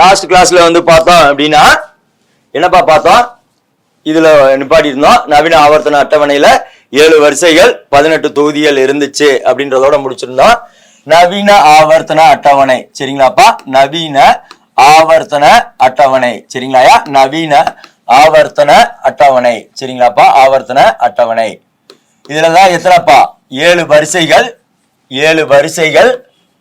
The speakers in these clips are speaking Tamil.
லாஸ்ட் கிளாஸ்ல வந்து பார்த்தோம் அப்படின்னா என்னப்பா பார்த்தோம், இதுல நிப்பாட்டி இருந்தோம். நவீன ஆவர்த்தன அட்டவணையில 7 வரிசைகள் 18 தொகுதிகள் இருந்துச்சு அப்படின்றதோட முடிச்சிருந்தோம். நவீன ஆவர்த்தன அட்டவணை சரிங்களாப்பா, நவீன ஆவர்த்தன அட்டவணை சரிங்களாயா, நவீன ஆவர்த்தன அட்டவணை சரிங்களாப்பா, ஆவர்த்தன அட்டவணை. இதுலதான் எத்தனைப்பா 7 வரிசைகள், 7 வரிசைகள்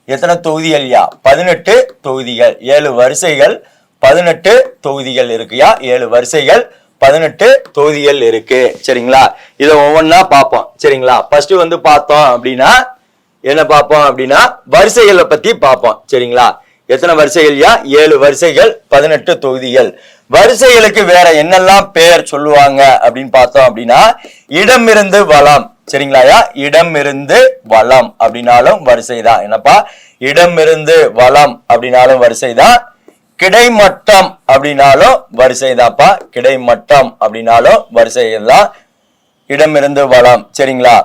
எத்தனை தொகுதிகள் யா 18 தொகுதிகள், 7 வரிசைகள் 18 தொகுதிகள் இருக்குயா, 7 வரிசைகள் 18 தொகுதிகள் இருக்கு சரிங்களா. இதை ஒவ்வொன்னா பார்ப்போம் சரிங்களா. ஃபர்ஸ்ட் வந்து பார்த்தோம் அப்படின்னா என்ன பார்ப்போம் அப்படின்னா வரிசைகளை பத்தி பார்ப்போம் சரிங்களா. எத்தனை வரிசைகள் யா 7 வரிசைகள் 18 தொகுதிகள். வரிசைகளுக்கு வேற என்னெல்லாம் பேர் சொல்லுவாங்க அப்படின்னு பார்த்தோம் அப்படின்னா இடமிருந்து வளம் சரிங்களாயா, இடமிருந்து வளம் அப்படின்னாலும் வரிசைதான். என்னப்பா இடமிருந்து வளம் அப்படின்னாலும் வரிசைதான். கிடைமட்டம் அப்படின்னாலும் வரிசைதான்ப்பா, கிடைமட்டம் அப்படின்னாலும் வரிசைகள் தான், இடமிருந்து வளம் சரிங்களா.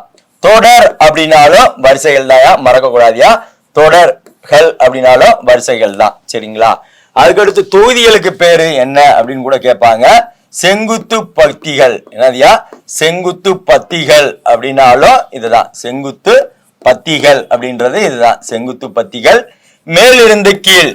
தொடர் அப்படின்னாலும் வரிசைகள் தாயா, மறக்க கூடாதியா, தொடர்கள் அப்படின்னாலும் வரிசைகள் தான் சரிங்களா. அதுக்கடுத்து தொகுதிகளுக்கு பேரு என்ன அப்படின்னு கூட கேட்பாங்க. செங்குத்து பத்திகள் என்னதியா, செங்குத்து பத்திகள் அப்படின்னாலும் இதுதான், செங்குத்து பத்திகள் அப்படின்றது இதுதான், செங்குத்து பத்திகள். மேலிருந்து கீழ்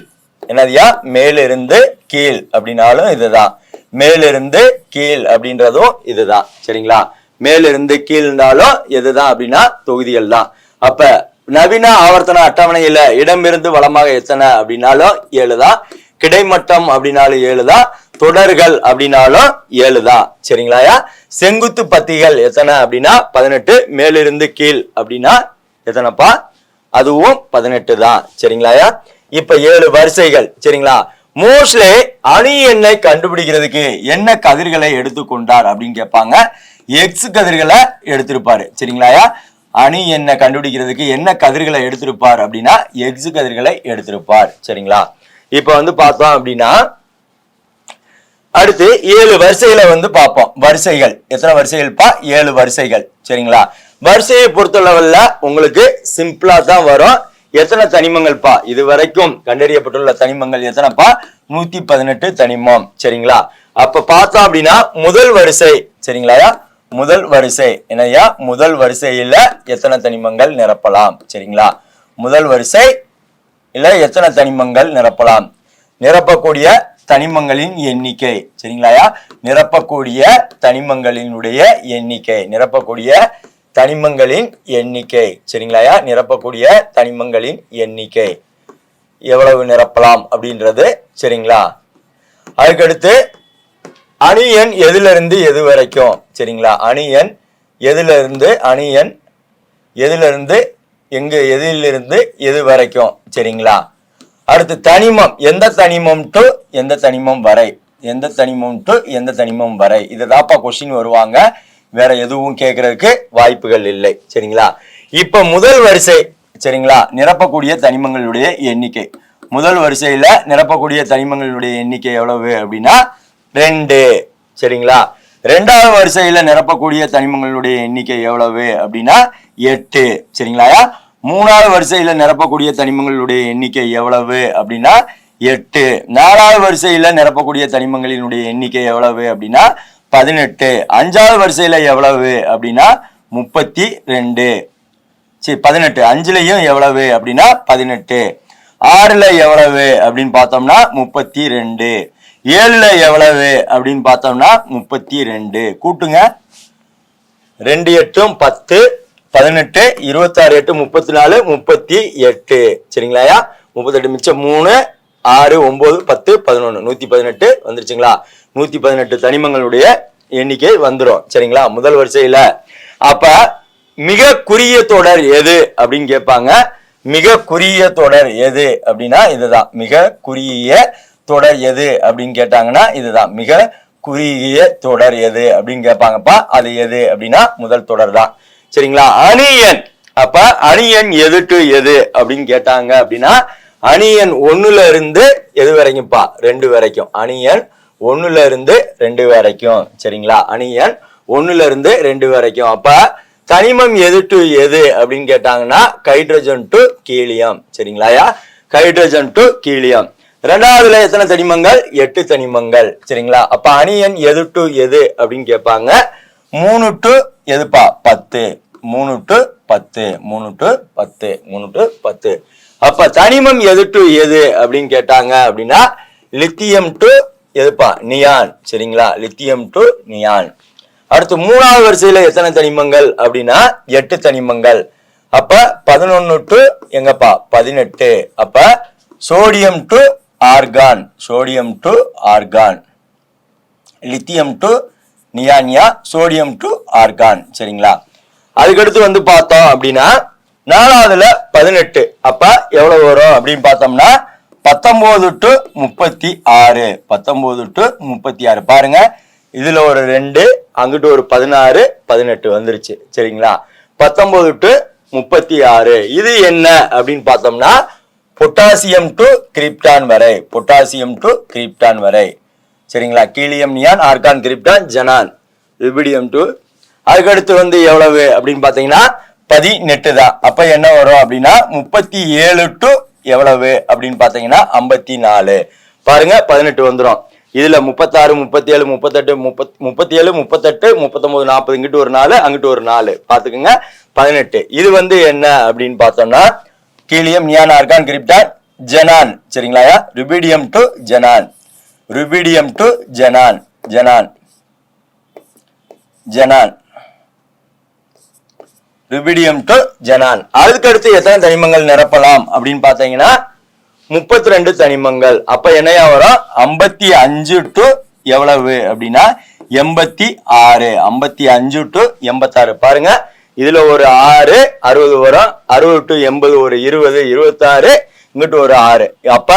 என்னதியா, மேலிருந்து கீழ் அப்படின்னாலும் இதுதான், மேலிருந்து கீழ் அப்படின்றதும் இதுதான் சரிங்களா. மேலிருந்து கீழ்னாலும் எதுதான் அப்படின்னா தொகுதிகள் தான். அப்ப நவீன ஆவர்த்தன அட்டவணையில இடமிருந்து வளமாக எத்தனை அப்படின்னாலும் 7 தான், கிடைமட்டம் அப்படின்னாலும் 7 தான், தொடர்கள் அப்படின்னாலும் 7 தான் சரிங்களாயா. செங்குத்து பத்திகள் எத்தனை அப்படின்னா 18, மேலிருந்து கீழ் அப்படின்னா எத்தனைப்பா, அதுவும் 18 தான் சரிங்களாயா. இப்ப 7 வரிசைகள் சரிங்களா. மோஸ்ட்லி அணி எண்ணை கண்டுபிடிக்கிறதுக்கு என்ன கதிர்களை எடுத்துக்கொண்டார் அப்படின்னு கேட்பாங்க. எக்ஸ் கதிர்களை எடுத்திருப்பாரு சரிங்களாயா. அணி எண்ணை கண்டுபிடிக்கிறதுக்கு என்ன கதிர்களை எடுத்திருப்பார் அப்படின்னா எக்ஸ் கதிர்களை எடுத்திருப்பார் சரிங்களா. இப்ப வந்து பார்த்தோம் அப்படின்னா அடுத்து 7 வரிசைகளை வந்து பார்ப்போம். வரிசைகள் எத்தனை வரிசைகள்ப்பா, 7 வரிசைகள் சரிங்களா. வரிசையை பொறுத்தளவுல உங்களுக்கு சிம்பிளா தான் வரும். எத்தனை தனிமங்கள்ப்பா, இது வரைக்கும் கண்டறியப்பட்டுள்ள தனிமங்கள் எத்தனைப்பா, 118 தனிமம் சரிங்களா. அப்ப பார்த்தோம் அப்படின்னா முதல் வரிசை சரிங்களாயா, முதல் வரிசை என்னையா, முதல் வரிசையில எத்தனை தனிமங்கள் நிரப்பலாம் சரிங்களா. முதல் வரிசை இல்ல எத்தனை தனிமங்கள் நிரப்பலாம், நிரப்பக்கூடிய தனிமங்களின் எண்ணிக்கை சரிங்களாயா, நிரப்பக்கூடிய தனிமங்களினுடைய எண்ணிக்கை, நிரப்பக்கூடிய தனிமங்களின் எண்ணிக்கை சரிங்களாயா, நிரப்பக்கூடிய தனிமங்களின் எண்ணிக்கை எவ்வளவு நிரப்பலாம் அப்படின்றது சரிங்களா. அதுக்கடுத்து அணி எண் எதுல இருந்து எது வரைக்கும் சரிங்களா, அணி எண் எதுல இருந்து, அணி எண் எதுல இருந்து எங்க, எதிலிருந்து எது வரைக்கும் சரிங்களா. அடுத்து தனிமம், எந்த தனிமம் டு எந்த தனிமம் வரை, எந்த தனிமம் டு எந்த தனிமம் வரை, இதுதாப்பா கொஸ்டின் வருவாங்க, வேற எதுவும் கேட்கறதுக்கு வாய்ப்புகள் இல்லை சரிங்களா. இப்ப முதல் வரிசை சரிங்களா, நிரப்பக்கூடிய தனிமங்களுடைய எண்ணிக்கை. முதல் வரிசையில நிரப்பக்கூடிய தனிமங்களுடைய எண்ணிக்கை எவ்வளவு அப்படின்னா 2 சரிங்களா. இரண்டாவது வரிசையில நிரப்பக்கூடிய தனிமங்களுடைய எண்ணிக்கை எவ்வளவு அப்படின்னா 8 சரிங்களா. மூணாவது வரிசையில நிரப்பக்கூடிய தனிமங்களுடைய எண்ணிக்கை எவ்வளவு அப்படின்னா 8. நாலாவது வரிசையில நிரப்பக்கூடிய தனிமங்களினுடைய எண்ணிக்கை எவ்வளவு அப்படின்னா 18. அஞ்சாவது வரிசையில எவ்வளவு அப்படின்னா 32 சரி 18. 5லயும் எவ்வளவு அப்படின்னா 18. 6ல எவ்வளவு அப்படின்னு பார்த்தோம்னா 32. 7ல எவ்வளவு அப்படின்னு பார்த்தோம்னா 32. கூட்டுங்க, 2 8 10 18 26 8 34 38 சரிங்களாயா. 38 மிச்சம் 3 6 9 10 11 118 வந்துருச்சுங்களா. 118 தனிமங்களுடைய எண்ணிக்கை வந்துடும் சரிங்களா முதல் வரிசையில. அப்ப மிக குறுகிய தொடர் எது அப்படின்னு கேட்பாங்க. மிக குறுகிய தொடர் எது அப்படின்னா இதுதான், மிக குறுகிய தொடர் எது அப்படின்னு கேட்டாங்கன்னா இதுதான், மிக குறுகிய தொடர் எது அப்படின்னு கேட்பாங்கப்பா. அது எது அப்படின்னா முதல் தொடர் தான் சரிங்களா. அணி எண், அப்ப அணி எண் எது டு எது அப்படின்னு கேட்டாங்க அப்படின்னா அணி எண் 1ல இருந்து எது வரைக்கும்ப்பா 2 வரைக்கும், அணி எண் 1ல இருந்து 2 வரைக்கும் சரிங்களா. அணி எண் 1ல இருந்து 2 வரைக்கும். அப்ப தனிமம் எது டு எது அப்படின்னு கேட்டாங்கன்னா ஹைட்ரஜன் டு ஹீலியம் சரிங்களா. Hydrogen to helium. ரெண்டாவதுல எத்தனை தனிமங்கள்? 8 தனிமங்கள். சரிங்களா? அப்ப அணி எண் எது டு எது அப்படின்னு கேட்பாங்க. 3 டு எதுப்பா? 10. 3 டு 10. 3 டு 10. 3 டு 10. அப்ப தனிமம் எது டு எது அப்படின்னு கேட்டாங்க அப்படின்னா லித்தியம் டு எதுப்பா? நியான். சரிங்களா? Lithium to neon. அடுத்து 3வது வரிசையில எத்தனை தனிமங்கள் அப்படின்னா 8 தனிமங்கள். அப்ப 11 டு எங்கப்பா? 18. அப்ப sodium to argon. Sodium to argon. Lithium to நியானியா, சோடியம் டு ஆர்கான். சரிங்களா? அதுக்கடுத்து வந்து பார்த்தோம் அப்படின்னா 4வதுல 18. அப்ப எவ்வளவு வரும் அப்படின்னு பார்த்தோம்னா 19 டு 36. 19 டு 36. பாருங்க, இதுல ஒரு 2, அங்கிட்டு ஒரு 16, 18 வந்துருச்சு. சரிங்களா? 19 டு 36. இது என்ன அப்படின்னு பார்த்தோம்னா பொட்டாசியம் டு கிரிப்டான் வரை. பொட்டாசியம் டு கிரிப்டான் வரை. சரிங்களா? Helium, neon, argon, krypton, xenon, rubidium to. அதுக்கடுத்து வந்து எவ்வளவு அப்படின்னு பாத்தீங்கன்னா 18 தான். அப்ப என்ன வரும் அப்படின்னா 37 டு எவ்வளவு அப்படின்னு பாத்தீங்கன்னா 54. பாருங்க, 18 வந்துடும். இதுல 36, 37, 38, 37, 38, 39, 40. இங்கிட்டு ஒரு 4, அங்கிட்டு ஒரு 4. பாத்துக்கோங்க, 18. இது வந்து என்ன அப்படின்னு பார்த்தோம்னா கீலியம், நியான், ஆர்கான், கிரிப்டான், ஜெனான். சரிங்களா? Rubidium to xenon. Rubidium to xenon. Xenon. Xenon. Rubidium to xenon. அதுக்கடுத்து எத்தனை தனிமங்கள் நிரப்பலாம் அப்படின்னு பாத்தீங்கன்னா 32 தனிமங்கள். அப்ப என்னையா வரும்? 55 டு எவ்வளவு அப்படின்னா 86. 55 டு 86. பாருங்க, இதுல ஒரு 6, 60 வரும். 60 டு 80 ஒரு 20, 26. இங்கிட்டு ஒரு 6. அப்ப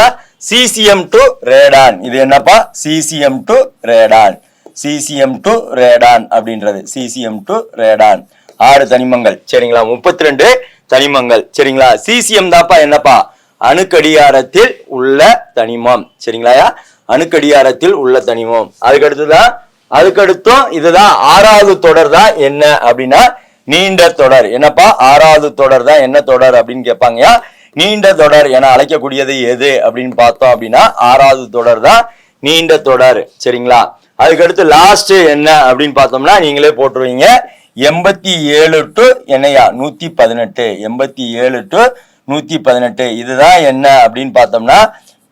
சீசியம் டு ரேடான். இது என்னப்பா? Caesium to radon. Caesium to radon அப்படின்றது. Caesium to radon. 6 தனிமங்கள். சரிங்களா? 32 தனிமங்கள். சரிங்களா? சீசியம் தாப்பா என்னப்பா? அணுக்கடியாரத்தில் உள்ள தனிமம். சரிங்களா? அணுக்கடியாரத்தில் உள்ள தனிமம். அதுக்கடுத்தும் இதுதான் 6வது தொடர் தான் என்ன அப்படின்னா நீண்ட தொடர். என்னப்பா? 6வது தொடர் தான் என்ன தொடர் அப்படின்னு கேட்பாங்க. நீண்ட தொடர் என அழைக்கக்கூடியது எது அப்படின்னு பார்த்தோம் அப்படின்னா 6வது தொடர் தான் நீண்ட தொடர். சரிங்களா? அதுக்கடுத்து லாஸ்ட் என்ன அப்படின்னு பார்த்தோம்னா நீங்களே போட்டுருவீங்க. 87 டு என்னையா 118. 87 டு 118. இதுதான் என்ன அப்படின்னு பார்த்தோம்னா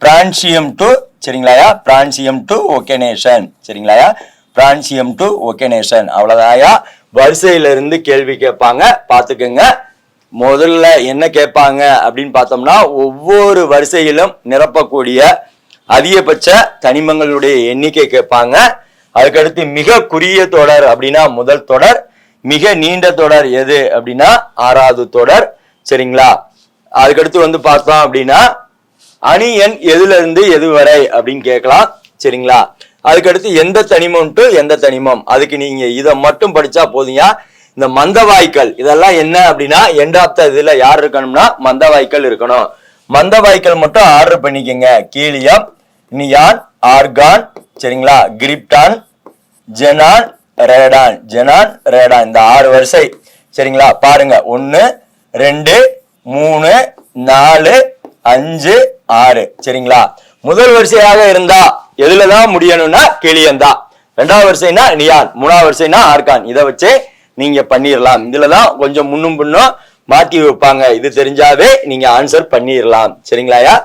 பிரான்சியம் டு. சரிங்களா? Francium to oganesson. சரிங்களா? Francium to oganesson. அவ்வளவுதாயா. வரிசையில இருந்து கேள்வி கேட்பாங்க, பாத்துக்கோங்க. முதல்ல என்ன கேட்பாங்க அப்படின்னு பார்த்தோம்னா ஒவ்வொரு வரிசையிலும் நிரப்பக்கூடிய அதிகபட்ச தனிமங்களுடைய எண்ணிக்கை கேட்பாங்க. அதுக்கடுத்து மிக குறுகிய தொடர் அப்படின்னா முதல் தொடர். மிக நீண்ட தொடர் எது அப்படின்னா 6வது தொடர். சரிங்களா? அதுக்கடுத்து வந்து பார்த்தோம் அப்படின்னா அணி எண் எதுல இருந்து எது வரை அப்படின்னு கேட்கலாம். சரிங்களா? அதுக்கடுத்து எந்த தனிமம் டு எந்த தனிமம். அதுக்கு நீங்க இதை மட்டும் படிச்சா போதுங்க. இந்த மந்தவாய்க்கள் இதெல்லாம் என்ன அப்படின்னா எண்ட் ஆஃப் த இதுல யார் இருக்கணும்னா மந்தவாய்க்கள் இருக்கணும். மந்தவாய்க்கள் மட்டும் ஆர்டர் பண்ணிக்கங்க. கீலியம், நியான், ஆர்கான், சரிங்களா, krypton, xenon, Radon. Xenon, Radon. இந்த 6 வரிசை. சரிங்களா? பாருங்க, 1, 2, 3, 4, 5, 6. சரிங்களா? முதல் வரிசையாக இருந்தா எதுலதான் முடியணும்னா கீலியம் தான். 2வது வரிசைனா நியான். 3வது வரிசைனா ஆர்கான். இதை வச்சு நீங்க பண்ணிடலாம். இதுலதான் கொஞ்சம் முன்னும் பின்னும் மாற்றி வைப்பாங்க. இது தெரிஞ்சாவே நீங்க ஆன்சர் பண்ணிடலாம். சரிங்களா?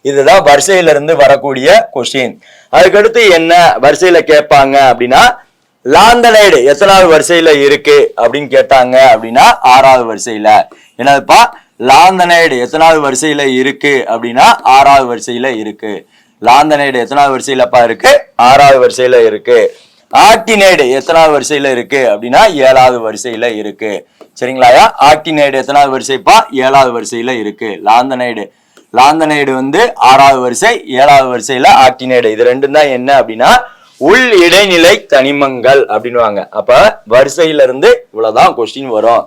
இதுதான் வரிசையில இருந்து வரக்கூடிய கொஸ்டின். அதுக்கடுத்து என்ன வரிசையில கேட்பாங்க அப்படின்னா லாந்தனைடு எத்தனாவது வரிசையில இருக்கு அப்படின்னு கேட்டாங்க அப்படின்னா 6வது வரிசையில. என்னதுப்பா? லாந்தனைடு எத்தனாவது வரிசையில இருக்கு அப்படின்னா 6வது வரிசையில இருக்கு. லாந்தனைடு எத்தனாவது வரிசையிலப்பா இருக்கு? 6வது வரிசையில இருக்கு. ஆக்டினைடு எத்தனாவது வரிசையில இருக்கு அப்படின்னா 7வது வரிசையில இருக்கு. சரிங்களா? ஆக்டினைடு எத்தனாவது வரிசைப்பா? 7வது வரிசையில இருக்கு. லாந்தனைடு வந்து 6வது வரிசை, 7வது வரிசையில ஆக்டினைடு. இது ரெண்டும் தான் என்ன அப்படின்னா உள் இடைநிலை தனிமங்கள் அப்படின்னுவாங்க. அப்ப வரிசையில இருந்து இவ்வளவுதான் கொஸ்டின் வரும்.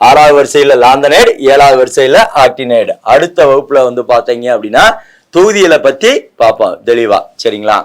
6வது வரிசையில லாந்தனைடு, 7வது வரிசையில ஆக்டினைடு. அடுத்த வகுப்புல வந்து பாத்தீங்க அப்படின்னா தொகுதிகளை பத்தி பார்ப்போம் தெளிவா. சரிங்களா?